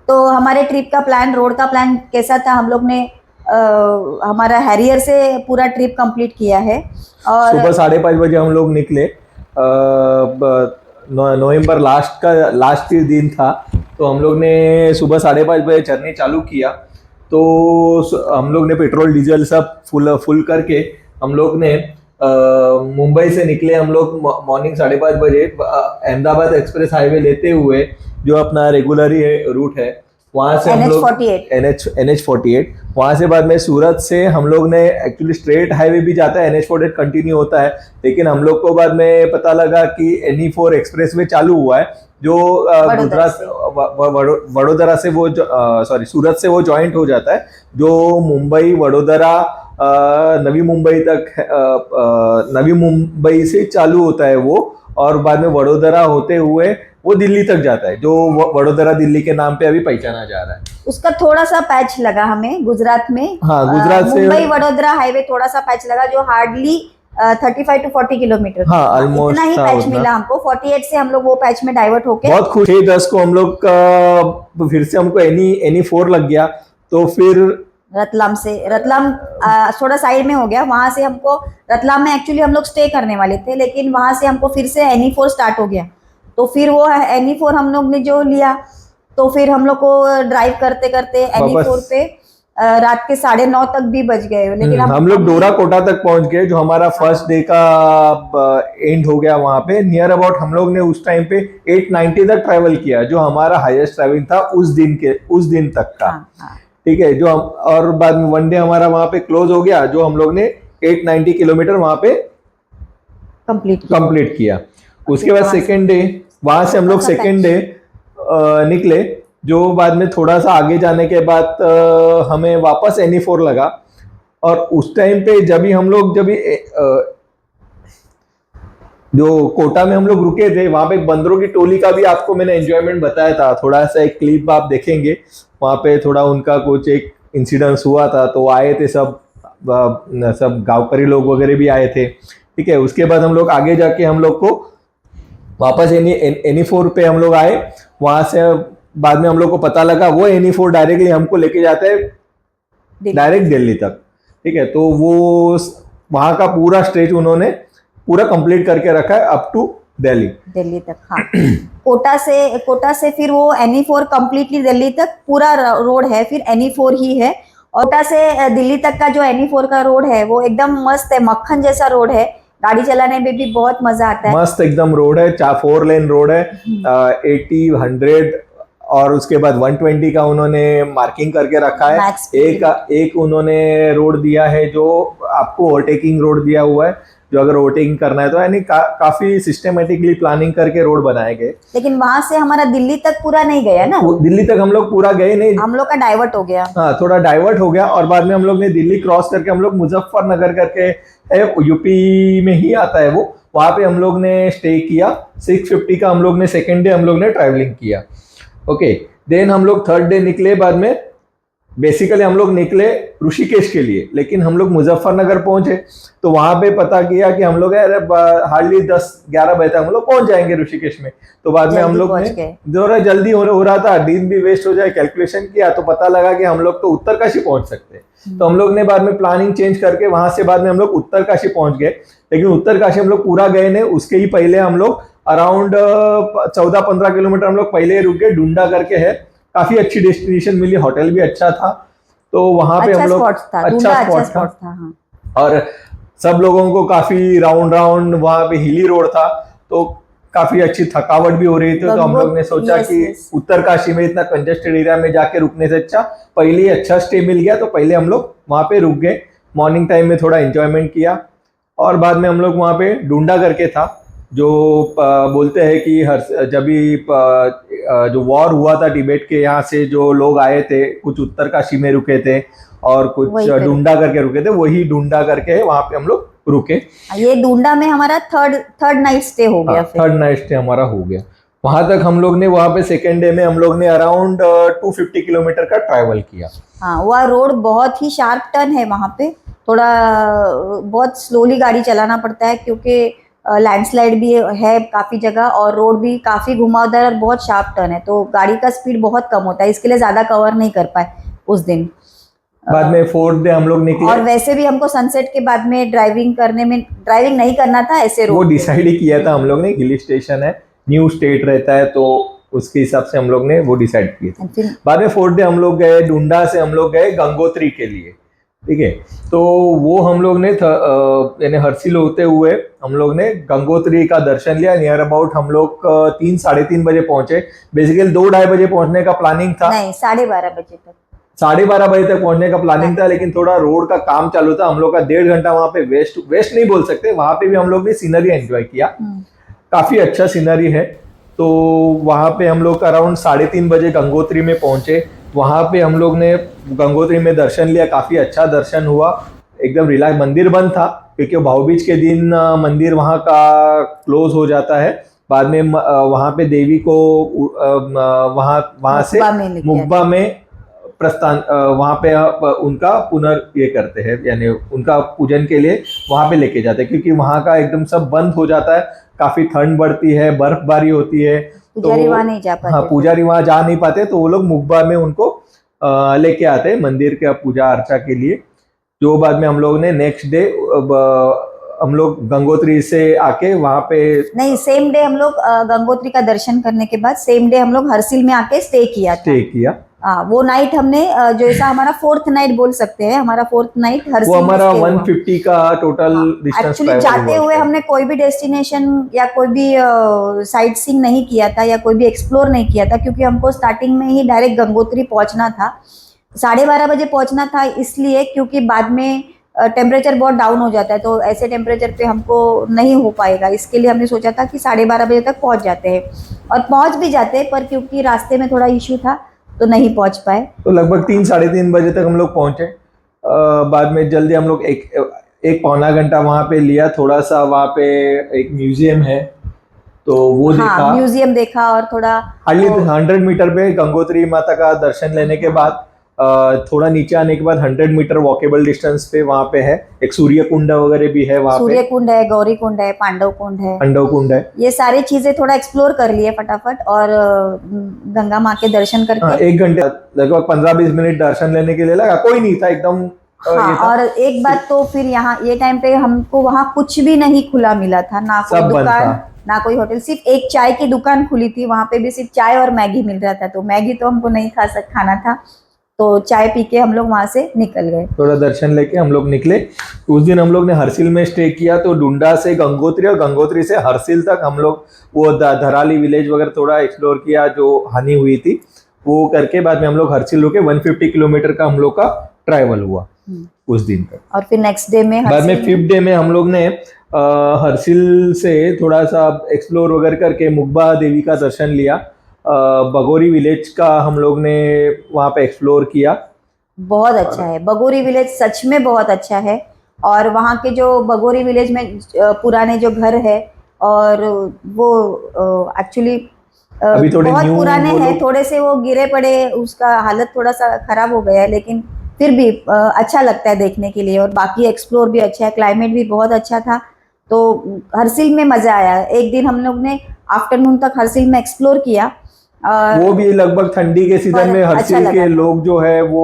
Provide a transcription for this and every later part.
तो हमारे ट्रिप का प्लान, रोड का प्लान कैसा था, हम लोग ने हमारा हैरियर से पूरा ट्रिप कंप्लीट किया है। और सुबह 5:30 बजे हम लोग निकले। नवंबर लास्ट दिन था, तो हम लोग ने सुबह 5:30 बजे जर्नी चालू किया। तो हम लोग ने पेट्रोल डीजल सब फुल करके हम लोग ने मुंबई से निकले। हम लोग मॉर्निंग 5:30 बजे अहमदाबाद एक्सप्रेस हाईवे लेते हुए, जो अपना रेगुलर रूट है, वहां से हम लोग NH48, वहां से बाद में सूरत से हम लोग ने एक्चुअली स्ट्रेट हाईवे भी जाता है, NH48 कंटिन्यू होता है, लेकिन हम लोग को बाद में पता लगा कि NE4 एक्सप्रेस वे चालू हुआ है, जो गुजरात वडोदरा से वो सूरत से वो ज्वाइंट हो जाता है, जो मुंबई वडोदरा नवी मुंबई तक, नवी मुंबई से चालू होता है वो, और बाद में वडोदरा होते हुए वो दिल्ली तक जाता है, जो वडोदरा दिल्ली के नाम पे अभी पहचाना जा रहा है। उसका थोड़ा सा पैच लगा हमें गुजरात में। हाँ, गुजरात से मुंबई वडोदरा हाईवे थोड़ा सा पैच लगा, जो हार्डली 35 to 40 किलोमीटर, हाँ, ऑलमोस्ट इतना ही पैच मिला हमको। 48 से हम लोग वो पैच में डाइवर्ट होके बहुत खुश थे। 10 को हम लोग फिर से हमको NE4 लग गया, तो फिर रतलाम थोड़ा साइड में हो गया। वहां से हमको रतलाम में एक्चुअली हम लोग स्टे करने वाले थे, लेकिन वहां से हमको फिर से NE4 स्टार्ट हो गया। तो फिर वो NE4 हम लोग ने जो लिया, तो फिर हम लोग को ड्राइव करते करते NE4 पे रात के 9:30 तक भी बज गए। लेकिन हम लोग डोरा कोटा तक पहुंच गए, जो हमारा फर्स्ट डे का एंड हो गया। वहां पे नियर अबाउट हम लोग ने उस टाइम पे 890 तक ट्रैवल किया, जो हमारा हाईएस्ट ट्रैवलिंग था उस दिन तक का। ठीक है, जो और बाद में वन डे हमारा वहां पे क्लोज हो गया, जो हम लोग ने 890 किलोमीटर वहां पे कंप्लीट किया। उसके बाद सेकेंड डे, वहां से हम लोग सेकेंड डे निकले, जो बाद में थोड़ा सा आगे जाने के बाद हमें वापस NE4 लगा। और उस टाइम पे जो कोटा में हम लोग रुके थे, वहां पे बंदरों की टोली का भी आपको मैंने एंजॉयमेंट बताया था। थोड़ा सा एक क्लिप आप देखेंगे, वहां पे थोड़ा उनका कुछ एक इंसिडेंस हुआ था, तो आए थे सब गांवकरी लोग वगैरह भी आए थे। ठीक है, उसके बाद हम लोग आगे जाके हम लोग को वापस NE4 पे हम लोग आए। वहां से बाद में हम लोग को पता लगा वो NE4 डायरेक्टली हमको लेके जाता है डायरेक्ट दिल्ली तक। ठीक है, तो वो वहां का पूरा स्ट्रेच उन्होंने पूरा कंप्लीट करके रखा है अप टू दिल्ली तक। हाँ कोटा से फिर वो NE4 कंप्लीटली दिल्ली तक पूरा रोड है, फिर NE4 ही है। कोटा से दिल्ली तक का जो NE4 का रोड है वो एकदम मस्त है, मक्खन जैसा रोड है। गाड़ी चलाने में भी बहुत मजा आता है, मस्त एकदम रोड है। 4 लेन रोड है, 80, 100 और उसके बाद 120 का उन्होंने मार्किंग करके रखा है। एक उन्होंने रोड दिया है जो आपको ओवरटेकिंग रोड दिया हुआ है, जो अगर ओवरटेकिंग करना है तो, यानी काफी सिस्टमेटिकली प्लानिंग करके रोड बनाए गए। लेकिन वहां से हमारा दिल्ली तक पूरा नहीं गया ना, दिल्ली तक हम लोग पूरा गए नहीं, हम लोग का डाइवर्ट हो गया। हाँ, थोड़ा डाइवर्ट हो गया। और बाद में हम लोग ने दिल्ली क्रॉस करके हम लोग मुजफ्फरनगर करके यूपी में ही आता है वो, वहां पे हम लोग ने स्टे किया। 650 का हम लोग ने सेकेंड डे हम लोग ने ट्रैवलिंग किया। ओके, देन हम लोग थर्ड डे निकले। बाद में बेसिकली हम लोग निकले ऋषिकेश के लिए, लेकिन हम लोग मुजफ्फरनगर पहुंचे, तो वहां पे पता किया कि हम लोग हार्डली 10-11 बजे तक हम लोग पहुंच जाएंगे ऋषिकेश में। तो बाद में हम लोग ने जो जल्दी हो रहा था, दिन भी वेस्ट हो जाए, कैलकुलेशन किया तो पता लगा कि हम लोग तो उत्तरकाशी पहुंच सकते हैं। तो हम लोग ने बाद में प्लानिंग चेंज करके वहां से बाद में हम लोग उत्तरकाशी पहुंच गए। लेकिन उत्तरकाशी हम लोग पूरा गए नहीं, उसके ही पहले हम लोग अराउंड 14-15 किलोमीटर हम लोग पहले रुक गए। डुंडा करके है, काफी अच्छी डेस्टिनेशन मिली, होटल भी अच्छा था, तो वहां पे हम लोग अच्छा स्पॉट था। हाँ। और सब लोगों को काफी राउंड वहां पे हिली रोड था, तो काफी अच्छी थकावट भी हो रही थी। तो हम लोग ने सोचा कि उत्तरकाशी में इतना कंजेस्टेड एरिया में जाके रुकने से अच्छा पहले अच्छा स्टे मिल गया, तो पहले हम लोग वहां पे रुक गए। मॉर्निंग टाइम में थोड़ा एंजॉयमेंट किया, और बाद में हम लोग वहां पे डुंडा करके था, जो बोलते हैं कि जब भी जो वॉर हुआ था तिब्बत के, यहाँ से जो लोग आए थे, कुछ उत्तरकाशी में रुके थे और कुछ डुंडा करके रुके थे, वही डुंडा करके वहां पे हम लोग रुके। ये डुंडा में हमारा थर्ड नाइट स्टे हो गया। थर्ड नाइट स्टे हमारा हो गया। वहां तक हम लोग ने, वहां पे सेकेंड डे में हम लोग ने अराउंड 250 किलोमीटर का ट्रैवल किया। हाँ, वह रोड बहुत ही शार्प टर्न है, वहां पे थोड़ा बहुत स्लोली गाड़ी चलाना पड़ता है, क्योंकि लैंडस्लाइड भी है काफ़ी जगह, और रोड भी काफ़ी घुमावदार और बहुत शार्प टर्न है, तो गाड़ी का स्पीड बहुत कम होता है, इसके लिए ज़्यादा कवर नहीं कर पाए उस दिन। बाद में 4th डे हम लोग निकले, और वैसे भी हमको सनसेट के बाद में ड्राइविंग नहीं करना था ऐसे वो रोड। डिसाइड ही किया था हम लोग ने, हिल स्टेशन है, न्यू स्टेट रहता है, तो उसके हिसाब से हम लोग ने वो डिसाइड किया था। फिर बाद में 4th डे हम लोग गए, डुंडा से हम लोग गए गंगोत्री के लिए, ठीक है। तो वो हम लोग ने यानी हरसिल होते हुए हम लोग ने गंगोत्री का दर्शन लिया। नियर अबाउट हम लोग 3-3:30 बजे पहुंचे। बेसिकली 2-2:30 बजे पहुंचने का प्लानिंग था, नहीं 12:30 बजे तक, 12:30 बजे तक पहुंचने का प्लानिंग था, लेकिन थोड़ा रोड का काम चालू था, हम लोग का 1.5 घंटा वहां पे वेस्ट नहीं बोल सकते, वहां पे भी हम लोग ने सीनरी एंजॉय किया, काफी अच्छा सीनरी है। तो वहां पे हम लोग अराउंड 3:30 बजे गंगोत्री में पहुंचे। वहां पे हम लोग ने गंगोत्री में दर्शन लिया, काफी अच्छा दर्शन हुआ, एकदम रिलैक्स। मंदिर बंद था क्योंकि भाऊ बीज के दिन मंदिर वहां का क्लोज हो जाता है। बाद में वहां पे देवी को वहां से मुक्बा में प्रस्थान, वहां पे उनका ये करते हैं, यानी उनका पूजन के लिए वहां पे लेके जाते हैं, क्योंकि वहां का एकदम सब बंद हो जाता है, काफी ठंड बढ़ती है, बर्फबारी होती है, पुजारी वहां नहीं जा पाते। हाँ, पुजारी वहां जा नहीं पाते, तो वो लोग मुक्बा में उनको लेके आते हैं मंदिर के पूजा अर्चा के लिए। जो बाद में हम लोग ने नेक्स्ट डे हम लोग गंगोत्री से आके वहां पे, नहीं सेम डे हम लोग गंगोत्री का दर्शन करने के बाद सेम डे हम लोग हरसिल में आके स्टे किया। वो नाइट हमने जो ऐसा हमारा 4th नाइट बोल सकते हैं, हमारा 4th नाइट हरसिल वो हमारा 150 का टोटल डिस्टेंस। एक्चुअली जाते हुए हमने कोई भी डेस्टिनेशन या कोई भी साइट सीइंग नहीं किया था या कोई भी एक्सप्लोर नहीं किया था, क्योंकि हमको स्टार्टिंग में ही डायरेक्ट गंगोत्री पहुंचना था। 12:30 बजे पहुंचना था, इसलिए क्योंकि बाद में टेम्परेचर बहुत डाउन हो जाता है, तो ऐसे टेम्परेचर पे हमको नहीं हो पाएगा, इसके लिए हमने सोचा था कि 12:30 बजे तक पहुंच जाते हैं, और पहुंच भी जाते हैं, पर क्योंकि रास्ते में थोड़ा इश्यू था तो नहीं पहुंच पाए। तो लगभग 3-3:30 बजे तक हम लोग पहुंचे। बाद में जल्दी हम लोग एक पौना घंटा वहां पे लिया, थोड़ा सा वहां पे एक म्यूजियम है तो वो देखा, म्यूजियम देखा, और थोड़ा हार्डली 100 मीटर पे गंगोत्री माता का दर्शन लेने के बाद थोड़ा नीचे आने के बाद 100 मीटर वॉकेबल डिस्टेंस पे वहां पे है एक सूर्य कुंड वगैरह भी है वहां पे। सूर्य कुंड है, गौरी कुंड है, पांडव कुंड है, ये सारी चीजें थोड़ा एक्सप्लोर कर लिए फटाफट, और गंगा माँ के दर्शन करके 1 घंटे लगभग 15-20 मिनट दर्शन लेने के लिए लगा, कोई नहीं था एकदम। और एक बात तो फिर यहाँ ये टाइम पे हमको वहाँ कुछ भी नहीं खुला मिला था, ना कोई दुकान ना कोई होटल, सिर्फ एक चाय की दुकान खुली थी, वहां पे भी सिर्फ चाय और मैगी मिल रहा था, तो मैगी तो हमको नहीं खाना था, तो चाय पी के हम लोग वहां से निकल गए। थोड़ा दर्शन लेके हम लोग निकले। उस दिन हम लोग ने हरसिल में स्टे किया, तो डुंडा से गंगोत्री और गंगोत्री से हरसिल तक हम लोग वो धराली विलेज वगैरह थोड़ा एक्सप्लोर किया जो हानि हुई थी, वो करके बाद में हम लोग हरसिल होके 150 किलोमीटर का हम लोग का ट्रैवल हुआ उस दिन तक। और फिर नेक्स्ट डे में बाद में 5th डे में हम लोग ने हरसिल से थोड़ा सा एक्सप्लोर वगैरह करके मुक्बा देवी का दर्शन लिया। बगोरी विलेज का हम लोग ने वहाँ पे एक्सप्लोर किया, बहुत अच्छा है बगोरी विलेज, सच में बहुत अच्छा है। और वहाँ के जो बगोरी विलेज में पुराने जो घर है, और वो एक्चुअली अभी थोड़े बहुत पुराने हैं, थोड़े से वो गिरे पड़े, उसका हालत थोड़ा सा खराब हो गया है, लेकिन फिर भी अच्छा लगता है देखने के लिए, और बाकी एक्सप्लोर भी अच्छा है, क्लाइमेट भी बहुत अच्छा था, तो हरसिल में मजा आया। एक दिन हम लोग ने आफ्टरनून तक हरसिल में एक्सप्लोर किया, वो भी लगभग ठंडी के सीजन में हरसिल के लोग जो है वो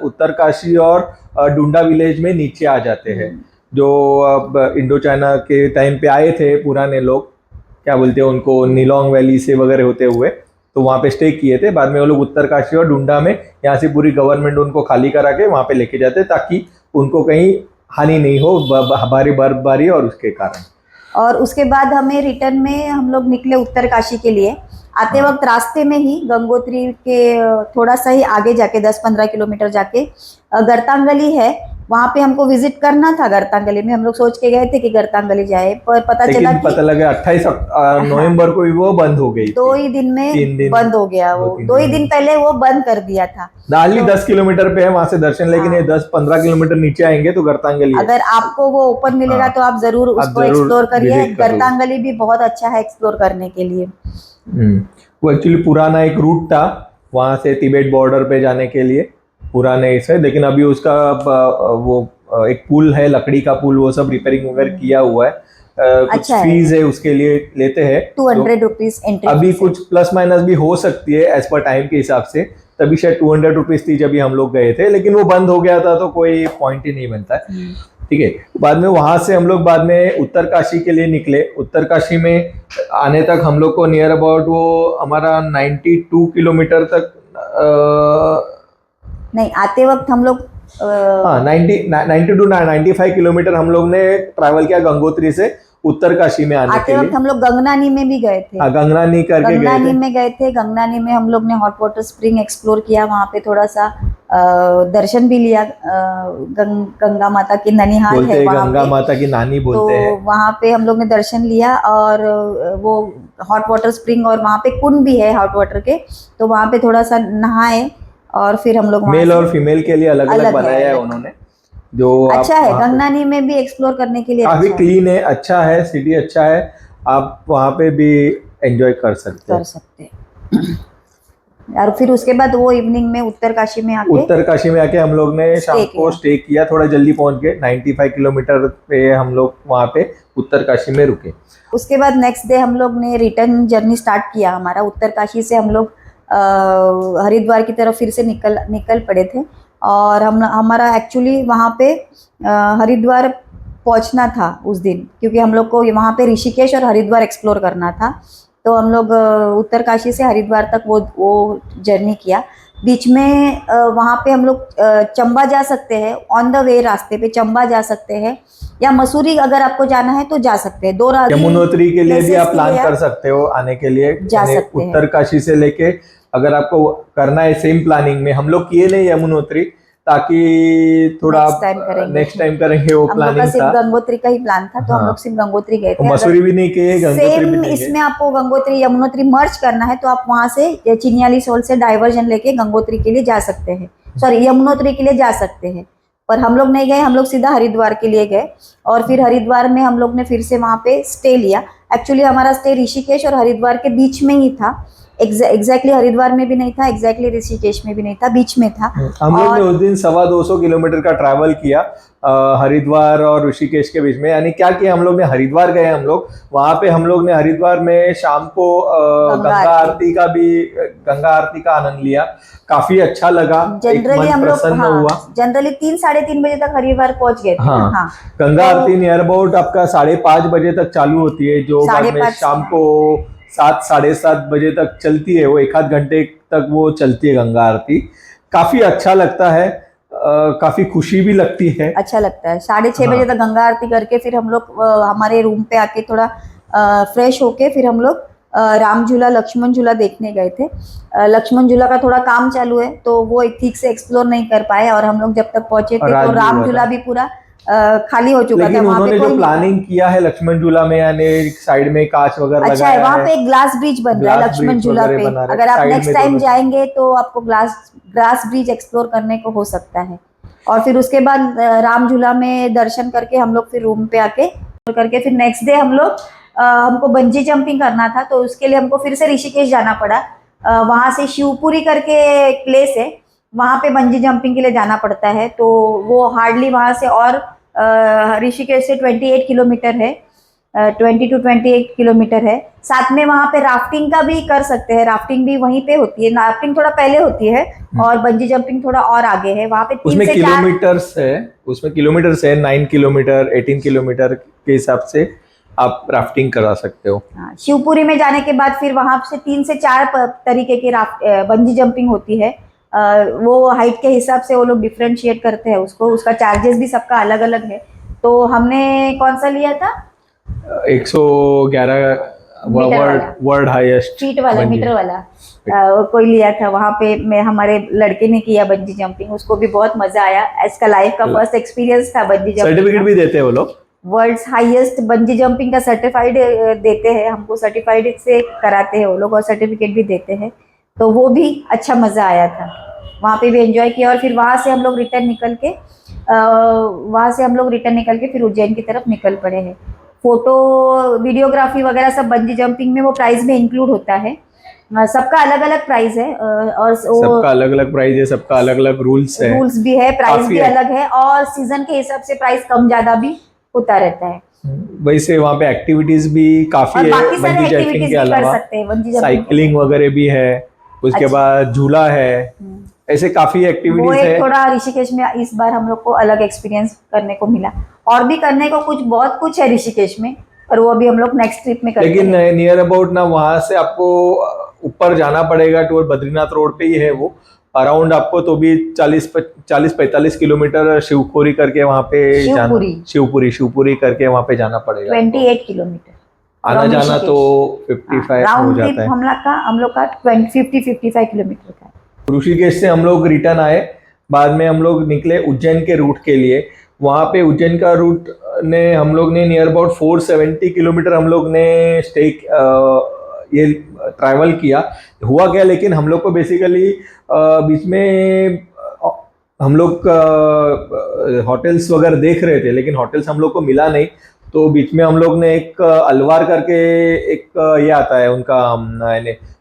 उत्तरकाशी और डुंडा विलेज में नीचे आ जाते हैं, जो अब इंडो चाइना के टाइम पे आए थे पुराने लोग, क्या बोलते हैं उनको, नीलोंग वैली से वगैरह होते हुए, तो वहाँ पे स्टे किए थे। बाद में वो लोग उत्तरकाशी और डुंडा में, यहाँ से पूरी गवर्नमेंट उनको खाली करा के वहाँ पे लेके जाते ताकि उनको कहीं हानि नहीं हो भारी बर्फबारी और उसके कारण। और उसके बाद हमें रिटर्न में हम लोग निकले उत्तरकाशी के लिए। आते वक्त रास्ते में ही गंगोत्री के थोड़ा सा ही आगे जाके 10-15 किलोमीटर जाके गर्तांगली है, वहाँ पे हमको विजिट करना था। गर्तांगली में हम लोग सोच के गए थे कि गर्तांगली जाए, पर पता लगा 28 नवंबर को भी वो बंद हो गई, 2 ही दिन में बंद हो गया, वो 2 ही दिन पहले वो बंद कर दिया था। दाली 10 किलोमीटर पे है वहां से दर्शन, लेकिन ये 10-15 किलोमीटर नीचे आएंगे तो गर्तांगली, अगर आपको वो ओपन मिलेगा तो आप जरूर उसको एक्सप्लोर करिए। गर्तांगली भी बहुत अच्छा है एक्सप्लोर करने के लिए। वो एक्चुअली पुराना एक रूट था वहां से तिब्बत बॉर्डर पे जाने के लिए, पुराने से, लेकिन अभी उसका वो एक पुल है, लकड़ी का पुल, वो सब रिपेयरिंग वगैरह किया हुआ है, कुछ फीस है उसके लिए लेते हैं 200 रुपीज एंट्री। अभी कुछ प्लस माइनस भी हो सकती है एज पर टाइम के हिसाब से, तभी शायद 200 रुपीज थी जब हम लोग गए थे, लेकिन वो बंद हो गया था तो कोई पॉइंट ही नहीं बनता है। ठीक है, बाद में वहां से हम लोग बाद में उत्तरकाशी के लिए निकले। उत्तरकाशी में आने तक हम लोग को नियर अबाउट वो हमारा 92 किलोमीटर तक नहीं, आते वक्त हम लोग 90 टू 95 किलोमीटर हम लोग ने ट्रैवल किया गंगोत्री से उत्तरकाशी में आने के लिए। आते वक्त हम लोग गंगनानी में भी गए थे। गंगनानी करके गंगनानी में गए थे। गंगनानी में हम लोग ने हॉट वाटर स्प्रिंग एक्सप्लोर किया, वहाँ पे थोड़ा सा दर्शन भी लिया। गंगा माता की ननिहाल है वहाँ गंगा पे, माता की नानी बोलते हैं, तो वहाँ पे हम लोग ने दर्शन लिया और वो हॉट वाटर स्प्रिंग और वहाँ पे कुंड भी है हॉट वाटर के, तो वहाँ पे थोड़ा सा नहाए और फिर हम लोग मेल और फीमेल के लिए अलग अलग बनाया है उन्होंने, जो अच्छा है। गंगनानी में भी एक्सप्लोर करने के लिए काफी क्लीन है, अच्छा है, सिटी अच्छा है, आप वहाँ पे भी एंजॉय कर सकते हैं। और फिर उसके बाद वो इवनिंग में उत्तरकाशी में आके हम लोग ने शाम को स्टे किया, थोड़ा जल्दी पहुंच गए। 95 किलोमीटर पे हम लोग वहाँ पे उत्तरकाशी में रुके। उसके बाद नेक्स्ट डे हम लोग ने रिटर्न जर्नी स्टार्ट किया। हमारा उत्तरकाशी से हम लोग हरिद्वार की तरफ फिर से निकल पड़े थे और हमारा एक्चुअली वहाँ पे हरिद्वार पहुँचना था उस दिन, क्योंकि हम लोग को वहाँ पे ऋषिकेश और हरिद्वार एक्सप्लोर करना था। तो हम लोग उत्तरकाशी से हरिद्वार तक वो जर्नी किया। बीच में वहाँ पे हम लोग चंबा जा सकते हैं, ऑन द वे रास्ते पे चंबा जा सकते हैं, या मसूरी अगर आपको जाना है तो जा सकते हैं। 2 रात यमुनोत्री के लिए भी आप प्लान कर सकते हो आने के लिए, जा सकते हैं। उत्तरकाशी से लेके अगर आपको करना है सेम प्लानिंग में, हम लोग किए नहीं यमुनोत्री, ताकि थोड़ा नेक्स्ट टाइम करेंगे वो प्लानिंग था। सिर्फ गंगोत्री का ही प्लान था, तो हम लोग सिर्फ गंगोत्री गए थे। मसूरी भी नहीं किए, गंगोत्री भी नहीं। इसमें आपको गंगोत्री यमुनोत्री मर्ज करना है तो आप वहां से चिन्याली सोल से डाइवर्जन लेके गंगोत्री के लिए जा सकते हैं, सॉरी यमुनोत्री के लिए जा सकते हैं। पर हम लोग नहीं गए, हम लोग सीधा हरिद्वार के लिए गए और फिर हरिद्वार में हम लोग ने फिर से वहां पे स्टे लिया। एक्चुअली हमारा स्टे ऋषिकेश और हरिद्वार के बीच में ही था। एग्जैक्टली हरिद्वार में भी नहीं था, एग्जैक्टली ऋषिकेश में भी नहीं था, बीच में था। हम लोग ने उस दिन 225 किलोमीटर का ट्रैवल किया हरिद्वार और ऋषिकेश के बीच में। यानी क्या किया हम लोग ने, हरिद्वार गए हम लोग, वहां पे हम लोग ने हरिद्वार में शाम को गंगा आरती का आनंद लिया, काफी अच्छा लगा। जनरली हम लोग जनरली 3 साढ़े 3 बजे तक हरिद्वार पहुंच गए थे। हाँ, गंगा आरती नियर अबाउट आपका 5:30 बजे तक चालू होती है, जो बाद में शाम को 7 साढ़े 7 बजे तक चलती है। वो 1 आध घंटे तक वो चलती है गंगा आरती, काफी अच्छा लगता है, काफी खुशी भी लगती है, अच्छा लगता है। 6:30 बजे तक गंगा आरती करके फिर हम लोग हमारे रूम पे आके थोड़ा फ्रेश होके फिर हम लोग राम झूला लक्ष्मण झूला देखने गए थे। लक्ष्मण झूला का थोड़ा काम चालू है तो वो ठीक से एक्सप्लोर नहीं कर पाए, और हम लोग जब तक पहुंचे थे तो राम झूला भी पूरा खाली हो चुका था। उन्होंने जो प्लानिंग किया है लक्ष्मण झूला में, यानी साइड में कांच वगैरह अच्छा है, वहाँ पे एक ग्लास ब्रिज बन रहा है लक्ष्मण झूला पे। अगर आप नेक्स्ट टाइम जाएंगे तो आपको ग्लास ब्रिज एक्सप्लोर करने को हो सकता है। और फिर उसके बाद राम झूला में दर्शन करके हम लोग फिर रूम पे आके करके फिर नेक्स्ट डे हम लोग हमको बंजी जंपिंग करना था, तो उसके लिए हमको फिर से ऋषिकेश जाना पड़ा। वहाँ से शिवपुरी करके एक प्लेस है, वहाँ पे बंजी जंपिंग के लिए जाना पड़ता है। तो वो हार्डली वहाँ से और ऋषिकेश से 28 किलोमीटर है, 20 to 28 किलोमीटर है। साथ में वहाँ पे राफ्टिंग का भी कर सकते हैं, राफ्टिंग भी वहीं पे होती है। राफ्टिंग थोड़ा पहले होती है और बंजी जंपिंग थोड़ा और आगे है। वहाँ पे 3 से 4 उसमें किलोमीटर्स है 9 किलोमीटर 18 किलोमीटर के हिसाब से आप राफ्टिंग करा सकते हो। शिवपुरी में जाने के बाद फिर वहाँ से 3 से 4 तरीके की बंजी जंपिंग होती है। वो हाइट के हिसाब से वो लोग डिफरेंशिएट करते हैं उसको, उसका चार्जेस भी सबका अलग अलग है। तो हमने कौन सा लिया था, 111 वर्ल्ड हाईएस्ट फीट वाला, मीटर वाला कोई लिया था। वहाँ पे हमारे लड़के ने किया बंजी जंपिंग, उसको भी बहुत मजा आया। इसका लाइफ का फर्स्ट एक्सपीरियंस था बंजी जंपिंग। सर्टिफिकेट भी देते हैं वो लोग, वर्ल्ड्स हाईएस्ट बंजी जंपिंग का सर्टिफाइड देते हैं हमको, सर्टिफाइड से कराते हैं वो लोग और सर्टिफिकेट भी देते हैं। तो वो भी अच्छा मज़ा आया था, वहाँ पे भी एंजॉय किया। और फिर वहाँ से हम लोग रिटर्न निकल के फिर उज्जैन की तरफ निकल पड़े हैं। फोटो वीडियोग्राफी वगैरह सब बंजी जंपिंग में वो प्राइस में इंक्लूड होता है। सबका अलग अलग प्राइस है और सबका अलग अलग प्राइस है, सबका अलग अलग रूल्स भी है, प्राइस भी अलग है और सीजन के हिसाब से प्राइस कम ज़्यादा भी होता रहता है। वैसे वहाँ पे एक्टिविटीज भी काफी और है, बाकी सारे बंजी जंपिंग एक्टिविटीज के भी कर अलावा सकते हैं, बंजी जंपिंग साइकिलिंग वगैरह भी है, उसके अच्छा। बाद झूला है, ऐसे काफी वो एक्टिविटीज एक है। थोड़ा ऋषिकेश में इस बार हम लोग को अलग एक्सपीरियंस करने को मिला। और भी करने को कुछ बहुत कुछ है ऋषिकेश में, पर वो अभी हम लोग नेक्स्ट ट्रिप में करते लेकिन हैं। नियर अबाउट ना वहां से आपको ऊपर जाना पड़ेगा, टूर बद्रीनाथ रोड पे ही है वो। अराउंड आपको तो भी 40-45 किलोमीटर शिवखोरी करके वहां पे जाना, शिवपुरी शिवपुरी करके वहां पे जाना पड़ेगा आपको। 28 किलोमीटर आना from जाना तो ऋषिकेश। 55 हो राउंड जाता ट्रिप है। हम लोग का 50-55 किलोमीटर का है। ऋषिकेश से हम लोग रिटर्न आए, बाद में हम लोग निकले उज्जैन के रूट के लिए। वहाँ पे उज्जैन का रूट ने हम लोग ने नियर अबाउट 470 किलोमीटर हम लोग ने स्टे ये ट्रैवल किया। हुआ क्या, लेकिन हम लोग को बेसिकली बीच में हम लोग होटल्स वगैरह देख रहे थे, लेकिन होटल्स हम लोग को मिला नहीं। तो बीच में हम लोग ने एक अलवार करके एक ये आता है उनका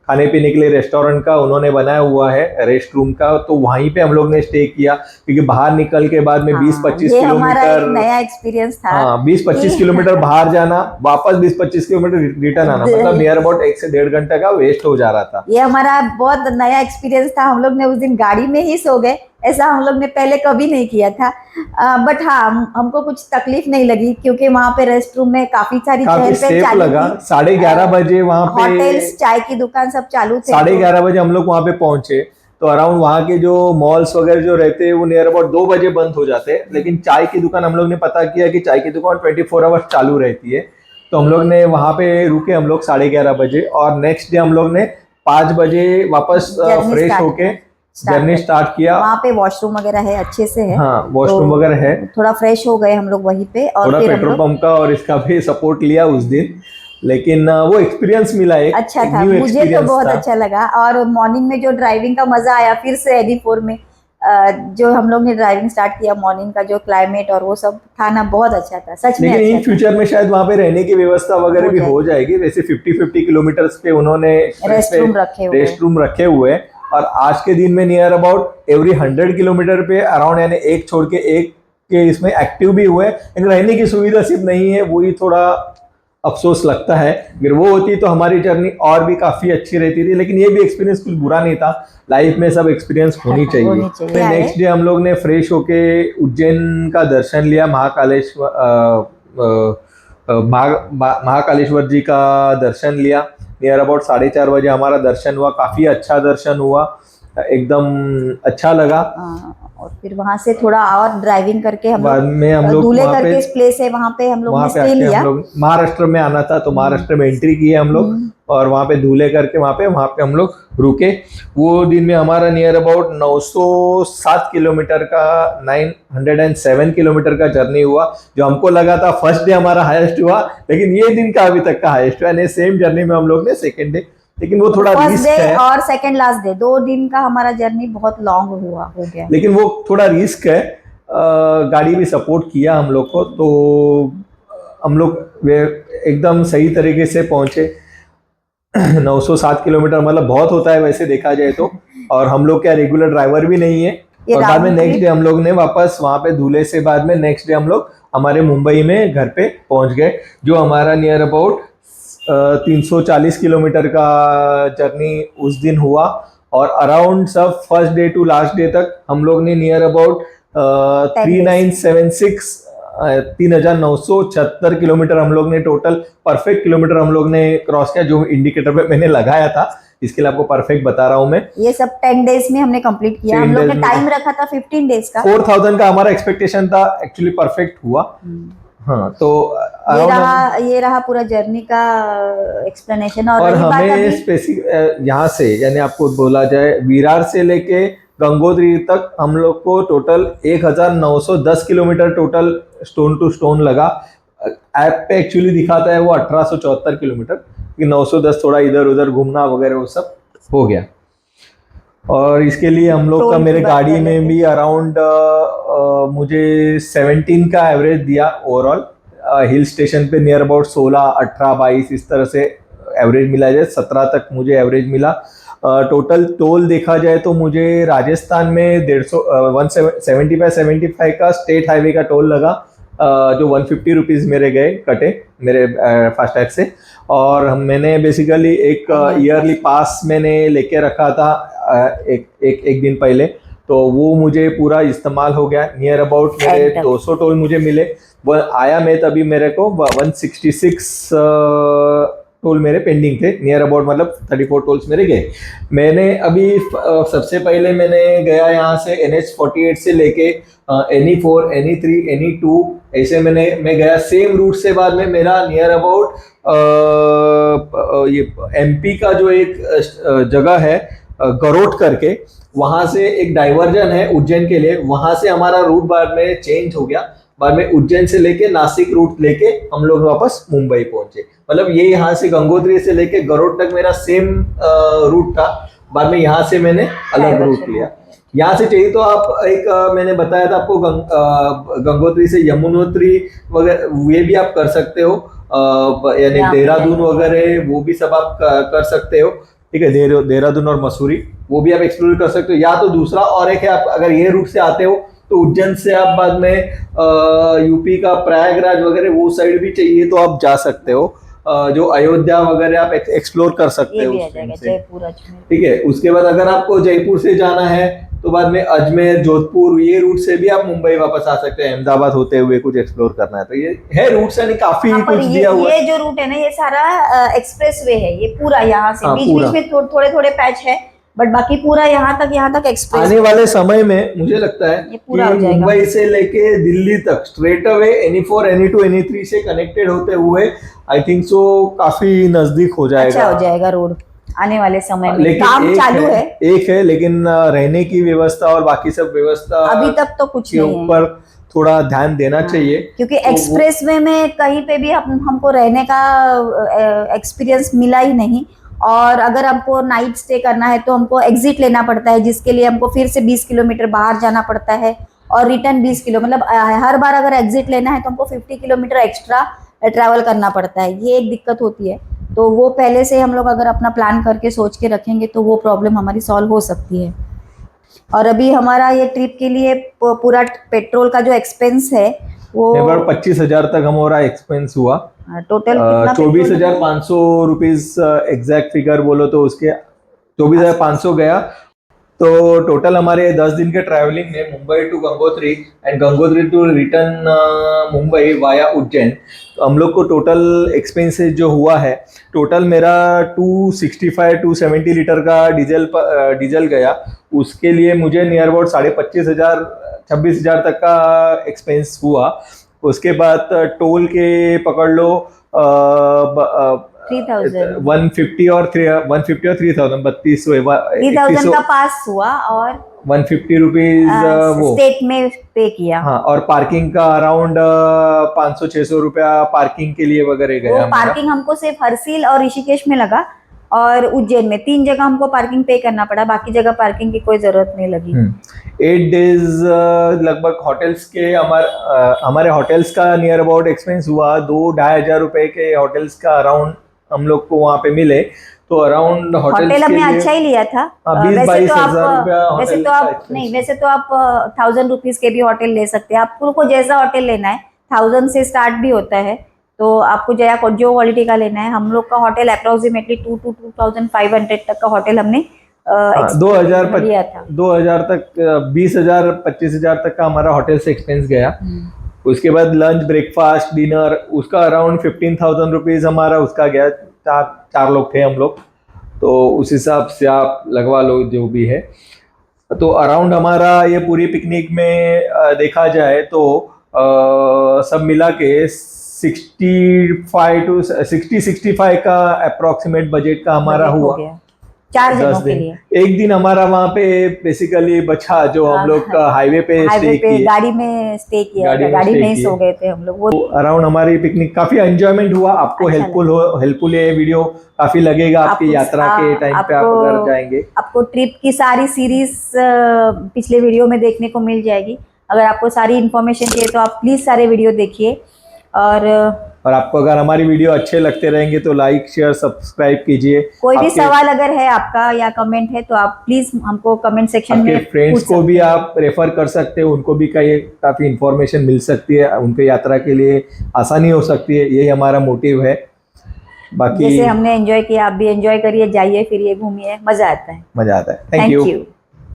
खाने पीने के लिए रेस्टोरेंट का उन्होंने बनाया हुआ है रेस्ट रूम का, तो वहीं पे हम लोग ने स्टे किया, क्योंकि बाहर निकल के बाद में 20-25 ये हमारा एक किलोमीटर, नया एक्सपीरियंस था। हाँ 20-25 कि- किलोमीटर बाहर जाना, वापस 20-25 किलोमीटर रिटर्न आना, मतलब नियर अबाउट 1 से 1.5 घंटे का वेस्ट हो जा रहा था। ये हमारा बहुत नया एक्सपीरियंस था। हम लोग ने उस दिन गाड़ी में ही सो गए, ऐसा हम लोग ने पहले कभी नहीं किया था। बट हाँ, हमको कुछ तकलीफ नहीं लगी, क्योंकि वहाँ पे रेस्ट रूम में काफी सारी काफी चहल पहल सेफ चालू लगा। थी। 11:30 बजे वहां पे, होटल्स, चाय की दुकान सब चालू थे। 11:30 बजे हम लोग वहां पे पहुंचे, तो अराउंड वहां के जो मॉल्स वगैरह जो रहते हैं वो नियर अबाउट 2 बजे बंद हो जाते हैं, लेकिन चाय की दुकान हम लोग ने पता किया कि चाय की दुकान 24 आवर्स चालू रहती है। तो हम लोग ने वहां पे रुके हम लोग 11:30 बजे, और नेक्स्ट डे हम लोग ने 5 बजे वापस जर्नी फ्रेश स्टार्ट होके किया। जर्नी स्टार्ट किया। वहाँ पे वॉशरूम वगैरह है, अच्छे से है। हाँ वॉशरूम तो वगैरह है। थोड़ा फ्रेश हो गए हम लोग वहीं पे, और थोड़ा फिर हम पेट्रोल लोग पंप का और इसका भी सपोर्ट लिया उस दिन, लेकिन वो एक्सपीरियंस मिला, एक अच्छा एक था। न्यू मुझे तो एक्सपीरियंस बहुत था। अच्छा लगा। और मॉर्निंग में जो ड्राइविंग का मजा आया फिर से एडी4 में, जो हम लोग ने ड्राइविंग स्टार्ट किया, मॉर्निंग का जो क्लाइमेट और वो सब था ना, बहुत अच्छा था, सच में लेकिन इन अच्छा था। फ्यूचर में शायद वहां पे रहने की व्यवस्था वगैरह हो भी जाएगी। हो जाएगी। वैसे 50-50 किलोमीटर्स पे उन्होंने रेस्ट रूम रखे हुए। रेस्ट रूम रखे हुए हैं, और आज के दिन में नियर अबाउट एवरी 100 किलोमीटर पे अराउंड, यानी एक छोड़ के एक के इसमें एक्टिव भी हुए, लेकिन रहने की सुविधा सिर्फ नहीं है, वही थोड़ा अफसोस लगता है। अगर वो होती तो हमारी जर्नी और भी काफी अच्छी रहती थी, लेकिन ये भी एक्सपीरियंस कुछ बुरा नहीं था। लाइफ में सब एक्सपीरियंस होनी होनी चाहिए। चाहिए। नेक्स्ट डे हम लोग ने फ्रेश होके उज्जैन का दर्शन लिया, महाकालेश्वर जी का दर्शन लिया। नियर अबाउट 4:30 बजे हमारा दर्शन हुआ, काफी अच्छा दर्शन हुआ, एकदम अच्छा लगा। और फिर वहां से थोड़ा और ड्राइविंग करके हम बाद में हम लोग लोग दूल्हे वहाँ करके पे, इस प्लेस है, वहां पे हम लोग वहाँ ने पे स्टे आके लिया। हम लोग महाराष्ट्र में आना था, तो महाराष्ट्र में एंट्री की हम लोग, और वहाँ पे धूले करके वहाँ पे हम लोग रुके। वो दिन में हमारा नियर अबाउट 907 किलोमीटर का 907 किलोमीटर का जर्नी हुआ, जो हमको लगा था फर्स्ट डे हमारा हाईएस्ट हुआ, लेकिन ये दिन का अभी तक का हाईएस्ट हुआ। सेम जर्नी में हम लोग ने सेकेंड डे, लेकिन वो थोड़ा फर्स्ट रिस्क डे है, और सेकंड लास्ट डे 2 दिन का हमारा जर्नी बहुत लॉन्ग हो गया। लेकिन वो थोड़ा रिस्क है। गाड़ी भी सपोर्ट किया हम लोग को, तो हम लोग वे एकदम सही तरीके से पहुंचे। 907 किलोमीटर मतलब बहुत होता है वैसे देखा जाए तो, और हम लोग क्या रेगुलर ड्राइवर भी नहीं है। ये और बाद में राउंड नेक्स्ट ट्रिप डे हम लोग ने वापस वहां पे धूले से बाद में नेक्स्ट डे हम लोग हमारे मुंबई में घर पे पहुंच गए, जो हमारा नियर अबाउट 340 किलोमीटर का जर्नी उस दिन हुआ। और अराउंड सब first day to last day तक हम लोग ने नियर अबाउट 3976 किलोमीटर हम लोग ने टोटल परफेक्ट किलोमीटर हम लोग ने क्रॉस किया, जो इंडिकेटर पे मैंने लगाया था, इसके लिए आपको परफेक्ट बता रहा हूं मैं। ये सब 10 डेज में हमने कंप्लीट किया। 10 हम लोग ने days में। टाइम रखा था 15 डेज का। 4000 का हमारा एक्सपेक्टेशन था, एक्चुअली परफेक्ट हुआ। हाँ, तो ये रहा पूरा जर्नी का एक्सप्लेनेशन। और और रही बात हमें अभी स्पेसिफिक यहाँ से, यानी आपको बोला जाए विरार से लेके गंगोत्री तक हम लोग को total 1910 kilometre total stone to stone लगा। ऐप पे एक्चुअली दिखाता है वो 1874 किलोमीटर, कि 910 थोड़ा इधर उधर घूमना वगैरह वो सब हो गया। और इसके लिए हम लोग का टोल की मेरे बात गाड़ी कर में लेते भी अराउंड मुझे 17 का एवरेज दिया ओवरऑल। हिल स्टेशन पे नियर अबाउट 16, 18, 22 इस तरह से एवरेज मिला जाए, 17 तक मुझे एवरेज मिला। टोटल टोल देखा जाए तो मुझे राजस्थान में 175 का स्टेट हाईवे का टोल लगा, जो 150 रुपीज़ मेरे गए कटे मेरे फास्टैग से। और मैंने बेसिकली एक ईयरली पास मैंने लेके रखा था एक दिन पहले, तो वो मुझे पूरा इस्तेमाल हो गया। नियर अबाउट मेरे 200 टोल मुझे मिले। वो आया मैं तभी मेरे को 166 टोल मेरे पेंडिंग थे। नियर अबाउट मतलब 34 टोल्स मेरे गए। मैंने अभी सबसे पहले मैंने गया यहाँ से NH48 से लेके NE4, NE3, NE2 ऐसे मैं गया सेम रूट से। बाद में मेरा नियर अबाउट ये MP का जो एक जगह है गरोट करके, वहां से एक डाइवर्जन है उज्जैन के लिए, वहां से हमारा रूट बाद में चेंज हो गया। बाद में उज्जैन से लेके नासिक रूट लेके हम लोग वापस मुंबई पहुंचे। मतलब ये यहाँ से गंगोत्री से लेके गरोट तक मेरा सेम रूट था। बाद में यहाँ से मैंने अलग रूट लिया। यहाँ से चाहिए तो आप एक मैंने बताया था आपको गंगोत्री से यमुनोत्री वगैरह ये भी आप कर सकते हो, यानी देहरादून वगैरह वो भी सब आप कर सकते हो। ठीक है, देहरादून और मसूरी वो भी आप एक्सप्लोर कर सकते हो। या तो दूसरा और एक है, आप अगर ये रूट से आते हो तो उज्जैन से आप बाद में यूपी का प्रयागराज वगैरह वो साइड भी चाहिए तो आप जा सकते हो। जो अयोध्या वगैरह आप एक्सप्लोर कर सकते हो जयपुर। ठीक है, उसके बाद अगर आपको जयपुर से जाना है तो बाद में अजमेर, जोधपुर ये रूट से भी आप मुंबई वापस आ सकते हैं। अहमदाबाद होते हुए कुछ एक्सप्लोर करना है तो ये है रूट से काफी कुछ दिया हुआ है। ये जो रूट है ना ये सारा एक्सप्रेस वे है, ये पूरा यहाँ से बीच बीच में थोड़े थोड़े पैच है, बट बाकी पूरा यहाँ तक एक्सप्रेस। आने वाले समय में मुझे लगता है कि मुंबई से लेके दिल्ली तक straight away NE4, NE2, NE3 से कनेक्टेड होते हुए आई थिंक सो काफी नजदीक हो जाएगा। अच्छा हो जाएगा रोड आने वाले समय में। काम चालू है एक है, लेकिन रहने की व्यवस्था और बाकी सब व्यवस्था अभी तक तो कुछ नहीं है, ऊपर थोड़ा ध्यान देना चाहिए। क्योंकि एक्सप्रेस वे में कहीं पे भी हमको रहने का एक्सपीरियंस मिला ही नहीं। और अगर हमको नाइट स्टे करना है तो हमको एग्जिट लेना पड़ता है, जिसके लिए हमको फिर से 20 किलोमीटर बाहर जाना पड़ता है और रिटर्न 20 किलो, मतलब हर बार अगर एग्जिट लेना है तो हमको 50 किलोमीटर एक्स्ट्रा ट्रैवल करना पड़ता है। ये एक दिक्कत होती है। तो वो पहले से हम लोग अगर अपना प्लान करके सोच के रखेंगे तो वो प्रॉब्लम हमारी सॉल्व हो सकती है। और अभी हमारा ये ट्रिप के लिए पूरा पेट्रोल का जो एक्सपेंस है वो 25,000 तक हमारा एक्सपेंस हुआ। टोटल 24,500 रुपीज एग्जैक्ट फिगर बोलो तो उसके 24,500 गया। तो टोटल हमारे 10 दिन के ट्रैवलिंग में Mumbai to Gangotri and Gangotri to return Mumbai via Ujjain, तो हम लोग को टोटल एक्सपेंसेस जो हुआ है, टोटल मेरा 270 लीटर का डीजल गया। उसके लिए मुझे नियर अबाउट 25,500 26,000 तक का एक्सपेंस हुआ। उसके बाद टोल के पकड़ लो 150 और 3,000 3,000 का पास हुआ और 150 रुपीज वो स्टेट में पे किया। हाँ, और पार्किंग का अराउंड 500-600 रुपया पार्किंग के लिए वगैरह गया। पार्किंग हमको सिर्फ हरसिल और ऋषिकेश में लगा और उज्जैन में 3 जगह हमको पार्किंग पे करना पड़ा, बाकी जगह पार्किंग की कोई जरूरत नहीं लगी। 8 डेज लगभग होटल्स के हमारे होटल्स का नियर अबाउट एक्सपेंस हुआ 2-2,500 रुपए के होटल्स का अराउंड हम लोग को वहाँ पे मिले। तो अराउंड होटल हमने अच्छा ही लिया था। वैसे तो आप 1,000 रुपीज के भी होटल ले सकते हैं। आपको जैसा होटल लेना है 1000 से स्टार्ट भी होता है, तो आपको जो क्वालिटी का लेना है। हम लोग का होटल अप्रोक्सीमेटली 2,500 तक का होटल हमने 2000 तक 20,000 25,000 तक का हमारा होटल से एक्सपेंस गया। उसके बाद लंच, ब्रेकफास्ट, डिनर उसका अराउंड 15,000 रुपीज हमारा उसका गया। 4 लोग थे हम लोग, तो उस हिसाब से आप लगवा लो जो भी है। तो अराउंड हमारा ये पूरी पिकनिक में देखा जाए तो सब मिला के 65 का अप्रोक्सीमेट बजट का हमारा हुआ 4 दिनों के लिए। एक दिन हमारा वहाँ पे बेसिकली बचा, जो हम लोग का हाईवे पे गाड़ी में स्टे किया, गाड़ी में ही सो गए थे हम लोग। वो अराउंड हमारी पिकनिक काफी एंजॉयमेंट हुआ। आपको हेल्पफुल ये वीडियो काफी लगेगा आपकी यात्रा के टाइम पे आप अगर जाएंगे। आपको ट्रिप की सारी सीरीज पिछले वीडियो में देखने को मिल जाएगी। अगर आपको सारी इन्फॉर्मेशन चाहिए तो आप प्लीज सारे वीडियो देखिए। और और आपको अगर हमारी वीडियो अच्छे लगते रहेंगे तो लाइक शेयर सब्सक्राइब कीजिए। कोई भी आपके- सवाल अगर है आपका या कमेंट है तो आप प्लीज हमको कमेंट सेक्शन आपके में फ्रेंड्स पूछ को सकते भी हैं। आप रेफर कर सकते हो, उनको भी काफ़ी इंफॉर्मेशन मिल सकती है, उनके यात्रा के लिए आसानी हो सकती है, यही हमारा मोटिव है। बाकी जैसे हमने एंजॉय किया आप भी एंजॉय करिए, जाइए फिरिए घूमिए, मजा आता है। मजा आता है। Thank thank you. यू।